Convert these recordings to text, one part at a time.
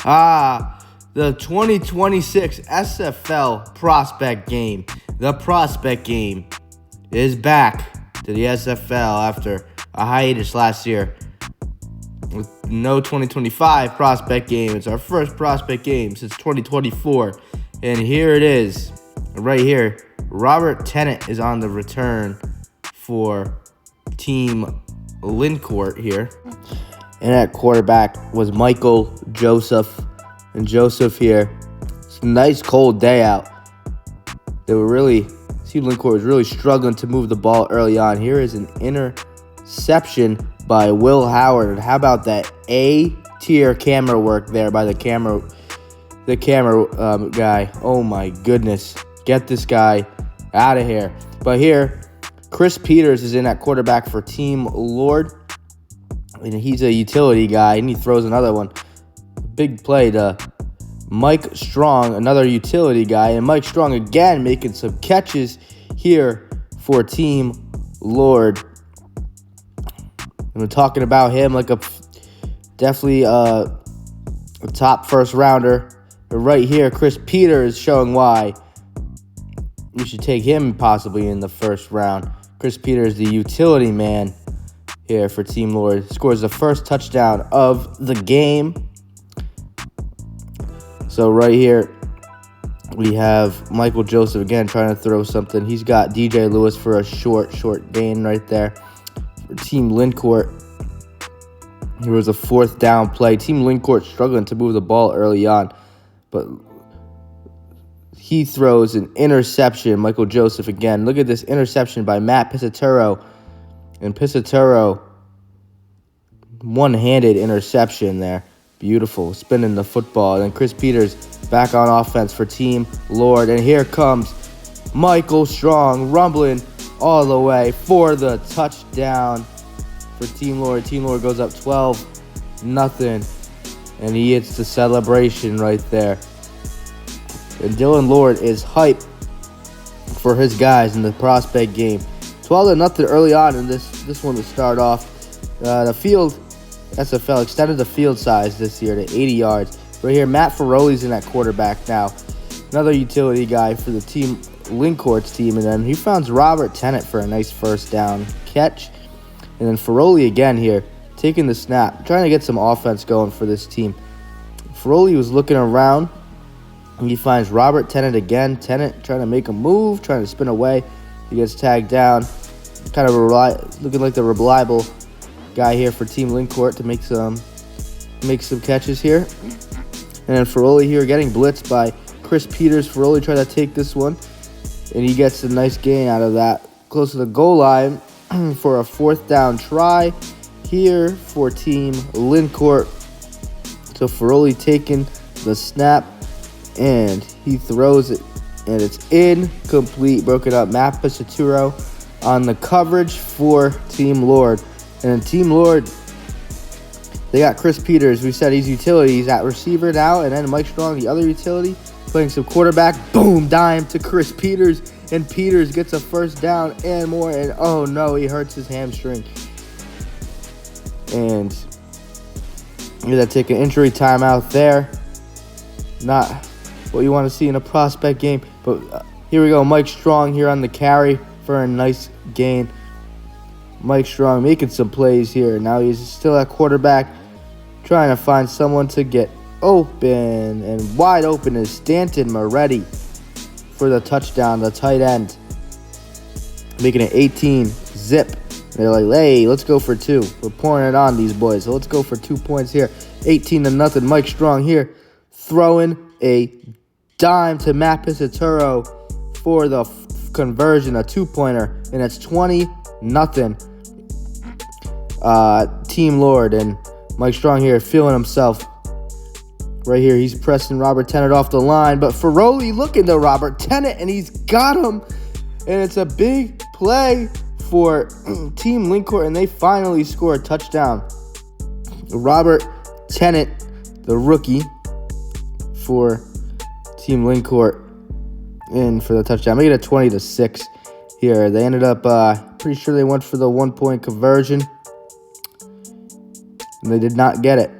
The 2026 Sfl Prospect Game. The Prospect Game is back to the SFL after a hiatus last year. With no 2025 Prospect Game. It's our first Prospect Game since 2024. And here it is. Right here. Robert Tennant is on the return for Team Lincourt here. And at quarterback was Michael Joseph. And Joseph here. It's a nice cold day out. Team Lincourt was really struggling to move the ball early on. Here is an interception by Will Howard. And how about that A-tier camera work there by the camera guy. Oh my goodness. Get this guy out of here. But here, Chris Peters is in at quarterback for Team Lord. And he's a utility guy, and he throws another one. Big play to Mike Strong, another utility guy. And Mike Strong again making some catches here for Team Lord. And we're talking about him like definitely a top first rounder. But right here, Chris Peters showing why you should take him possibly in the first round. Chris Peters, the utility man here for Team Lord, scores the first touchdown of the game. So right here, we have Michael Joseph again trying to throw something. He's got DJ Lewis for a short gain right there for Team Lincourt. Here was a fourth down play. Team Lincourt struggling to move the ball early on, but he throws an interception. Michael Joseph again. Look at this interception by Matt Pisaturo. And Pisaturo, one-handed interception there. Beautiful. Spinning the football. And then Chris Peters back on offense for Team Lord. And here comes Michael Strong rumbling all the way for the touchdown for Team Lord. Team Lord goes up 12-0. And he hits the celebration right there. And Dylan Lord is hyped for his guys in the prospect game. 12-0 early on in this one to start off. The field, SFL extended the field size this year to 80 yards. Right here, Matt Ferroli's in at quarterback now. Another utility guy for the Team Lincourt's team. And then he finds Robert Tennant for a nice first down catch. And then Ferroli again here, taking the snap, trying to get some offense going for this team. Ferroli was looking around. And he finds Robert Tennant again. Tennant trying to make a move, trying to spin away. He gets tagged down. Kind of looking like the reliable guy here for Team Lincourt to make some catches here. And then Ferroli here getting blitzed by Chris Peters. Ferroli trying to take this one. And he gets a nice gain out of that. Close to the goal line for a fourth down try here for Team Lincourt. So Ferroli taking the snap. And he throws it, and it's incomplete. Broken up. Matt Pisaturo on the coverage for Team Lord. And then Team Lord, they got Chris Peters. We said he's utility. He's at receiver now. And then Mike Strong, the other utility, playing some quarterback. Boom, dime to Chris Peters. And Peters gets a first down and more. And oh no, he hurts his hamstring. And you got to take an injury timeout there. Not what you want to see in a prospect game. But here we go. Mike Strong here on the carry for a nice gain. Mike Strong making some plays here. Now he's still at quarterback, trying to find someone to get open. And wide open is Stanton Moretti for the touchdown, the tight end. Making it 18-zip. They're like, hey, let's go for two. We're pouring it on these boys. So let's go for 2 points here. 18-0. Mike Strong here throwing a dime to Matt Pisaturo for the conversion, a two-pointer, and it's 20-0. Team Lord, and Mike Strong here feeling himself. Right here, he's pressing Robert Tennant off the line, but Ferroli looking to Robert Tennant, and he's got him, and it's a big play for Team Lincourt, and they finally score a touchdown. Robert Tennant, the rookie, for Team Lincourt in for the touchdown. Make it a 20-6 here. They ended up, pretty sure they went for the 1-point conversion. And they did not get it.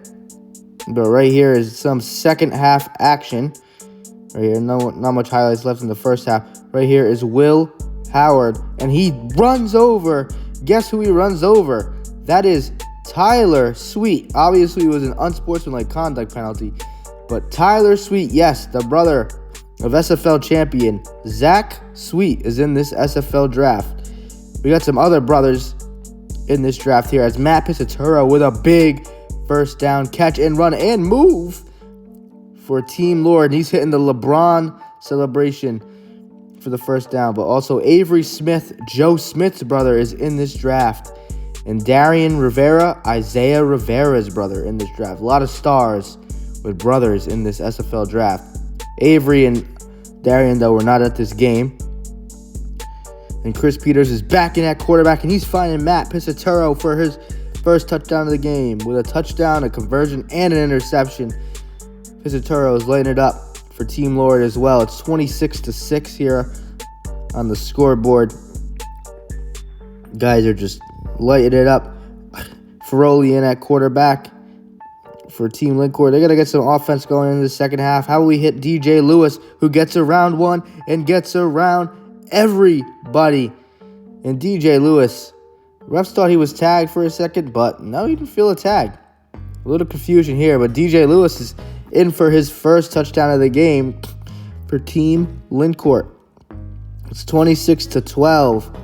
But right here is some second half action. Right here, not much highlights left in the first half. Right here is Will Howard, and he runs over. Guess who he runs over? That is Tyler Sweet. Obviously, it was an unsportsmanlike conduct penalty. But Tyler Sweet, yes, the brother of SFL champion Zach Sweet is in this SFL draft. We got some other brothers in this draft here as Matt Pisaturo with a big first down catch and run and move for Team Lord. He's hitting the LeBron celebration for the first down. But also Avery Smith, Joe Smith's brother, is in this draft. And Darian Rivera, Isaiah Rivera's brother in this draft. A lot of stars with brothers in this SFL draft. Avery and Darian, though, were not at this game. And Chris Peters is back in at quarterback, and he's finding Matt Pisaturo for his first touchdown of the game with a touchdown, a conversion, and an interception. Pisaturo is lighting it up for Team Lord as well. It's 26-6 here on the scoreboard. Guys are just lighting it up. Ferroli in at quarterback for Team Lincourt. They got to get some offense going in the second half. How will we hit DJ Lewis, who gets around one and gets around everybody? And DJ Lewis, refs thought he was tagged for a second, but no, he didn't feel a tag. A little confusion here, but DJ Lewis is in for his first touchdown of the game for Team Lincourt. It's 26-12.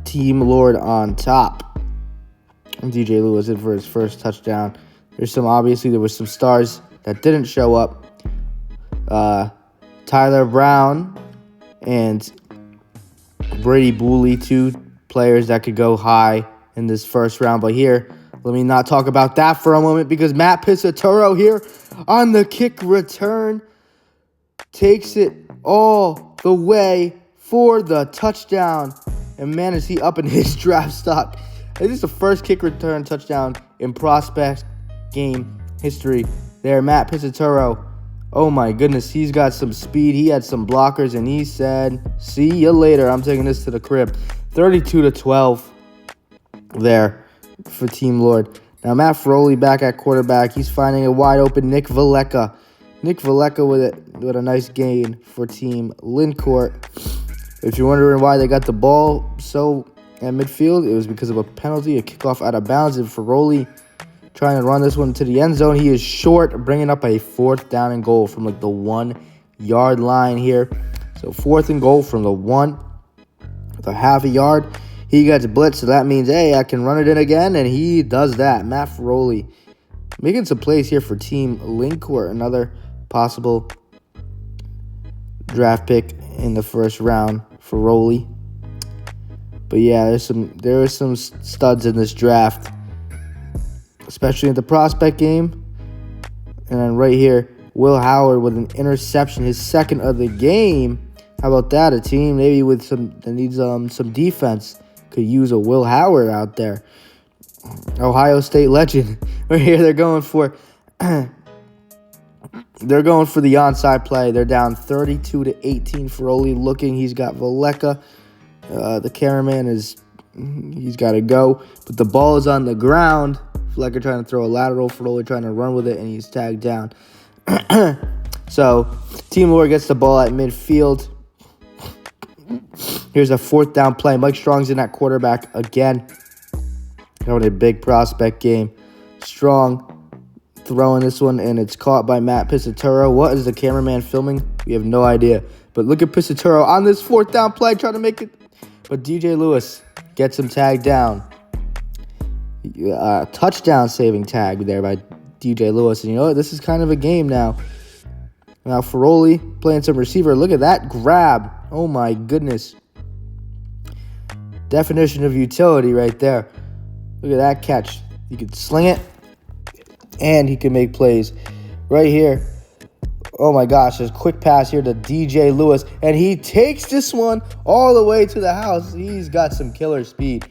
Team Lord on top. And DJ Lewis in for his first touchdown. There was some stars that didn't show up. Tyler Brown and Brady Booley, two players that could go high in this first round. But here, let me not talk about that for a moment, because Matt Pisaturo here on the kick return takes it all the way for the touchdown. And man, is he up in his draft stock. This is the first kick return touchdown in Prospect Game history. There, Matt Pisaturo. Oh my goodness, he's got some speed. He had some blockers, and he said, see you later. I'm taking this to the crib. 32-12 there for Team Lord. Now, Matt Ferroli back at quarterback. He's finding a wide open Nick Vallecca. Nick Vallecca with a nice gain for Team Lincourt. If you're wondering why they got the ball so at midfield, it was because of a penalty, a kickoff out of bounds, and Ferroli trying to run this one to the end zone. He is short, bringing up a 4th down and goal from like the 1-yard line here. So 4th and goal from the 1 with a half a yard. He gets blitzed, so that means, hey, I can run it in again, and he does that. Matt Ferroli making some plays here for Team Lincourt, another possible draft pick in the first round for Ferroli. But yeah, there are some studs in this draft, especially in the prospect game. And then right here, Will Howard with an interception, his second of the game. How about that? A team maybe with that needs some defense could use a Will Howard out there. Ohio State legend. Right here, they're going for the onside play. They're down 32-18. Ferroli looking. He's got Vallecca. The cameraman he's got to go. But the ball is on the ground. Flecker trying to throw a lateral. Ferroli trying to run with it, and he's tagged down. So, Team Lord gets the ball at midfield. Here's a 4th down play. Mike Strong's in at quarterback again. Having a big prospect game. Strong throwing this one, and it's caught by Matt Pisaturo. What is the cameraman filming? We have no idea. But look at Pisaturo on this 4th down play trying to make it. But DJ Lewis gets him tagged down. Touchdown saving tag there by DJ Lewis. And you know what? This is kind of a game now. Now Ferroli playing some receiver. Look at that grab. Oh my goodness. Definition of utility right there. Look at that catch. You can sling it, and he can make plays. Right here. Oh my gosh, there's a quick pass here to DJ Lewis, and he takes this one all the way to the house. He's got some killer speed.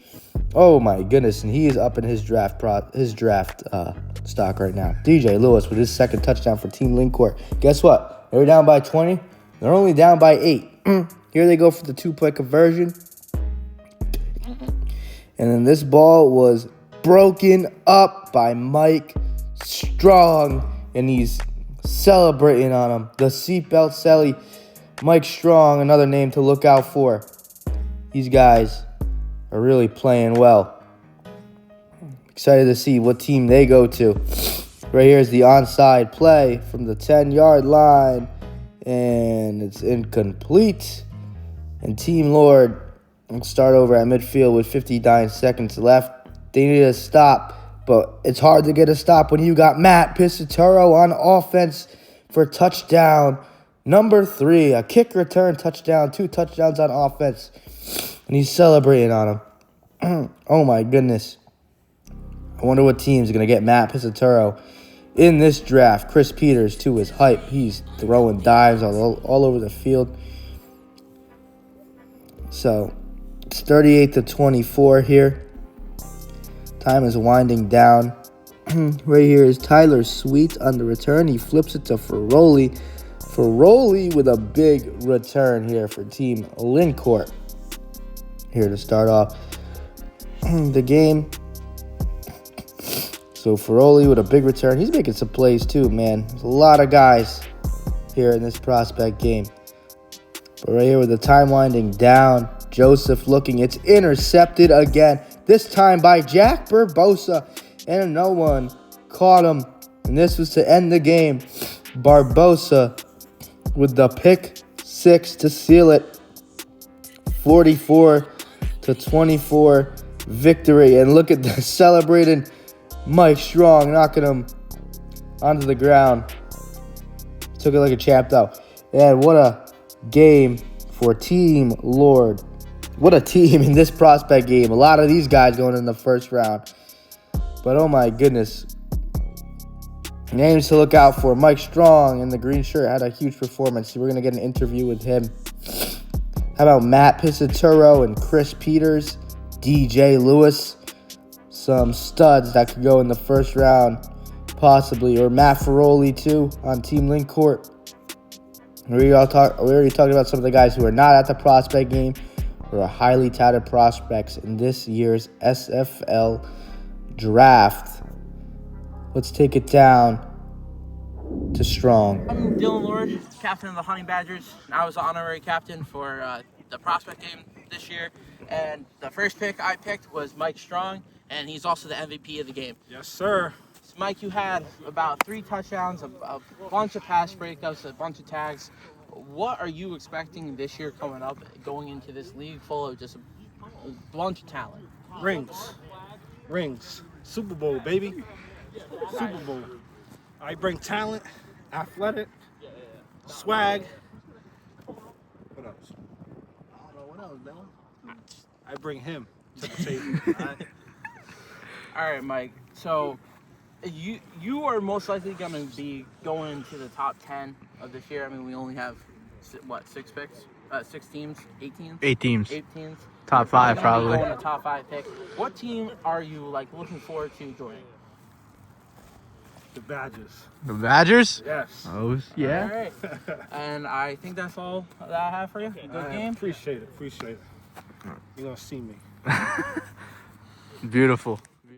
Oh my goodness, and he is up in his draft stock right now. DJ Lewis with his second touchdown for Team Lincourt. Guess what? They were down by 20. They're only down by 8. Here they go for the 2-point conversion. And then this ball was broken up by Mike Strong, and he's celebrating on him. The seatbelt Selly, Mike Strong, another name to look out for. These guys are really playing well. Excited to see what team they go to. Right here is the onside play from the 10-yard line, and it's incomplete. And Team Lord will start over at midfield with 59 seconds left. They need a stop, but it's hard to get a stop when you got Matt Piscaturo on offense for touchdown number 3. A kick return touchdown, 2 touchdowns on offense, and he's celebrating on him. Oh my goodness. I wonder what team's going to get Matt Piscaturo in this draft. Chris Peters, to his hype, he's throwing dives all over the field. So it's 38-24 here. Time is winding down. Right here is Tyler Sweet on the return. He flips it to Ferroli. Ferroli with a big return here for Team Lincourt. Here to start off the game. So Ferroli with a big return. He's making some plays too, man. There's a lot of guys here in this prospect game. But right here with the time winding down, Joseph looking. It's intercepted again. This time by Jack Barbosa. And no one caught him. And this was to end the game. Barbosa with the pick 6 to seal it. 44-24 victory. And look at the celebrating Mike Strong, knocking him onto the ground. Took it like a champ, though. And what a game for Team Lord. What a team in this prospect game. A lot of these guys going in the first round. But oh my goodness. Names to look out for. Mike Strong in the green shirt had a huge performance. We're going to get an interview with him. How about Matt Piscaturo and Chris Peters, DJ Lewis? Some studs that could go in the first round, possibly. Or Matt Ferroli, too, on Team Lincourt. We already talked about some of the guys who are not at the prospect game or are highly touted prospects in this year's SFL draft. Let's take it down to Strong. I'm Dylan Lord, captain of the Honey Badgers. I was the honorary captain for the prospect game this year. And the first pick I picked was Mike Strong, and he's also the MVP of the game. Yes, sir. So Mike, you had about 3 touchdowns, a bunch of pass breakups, a bunch of tags. What are you expecting this year coming up, going into this league full of just a bunch of talent? Rings. Super Bowl, baby. Super Bowl. I bring talent, athletic, swag. What else? I don't know what else, Dylan. I bring him to the table. All right, Mike. So you are most likely going to be going into the top 10 of this year. I mean, we only have, 6 picks? 6 teams? 8 teams? 8 teams. 8 teams. Top 5 probably. Going to top 5 pick. What team are you looking forward to joining? The Badgers. The Badgers? Yes. Oh, yeah. All right. And I think that's all that I have for you. Good game. Appreciate it. You're going to see me. Beautiful.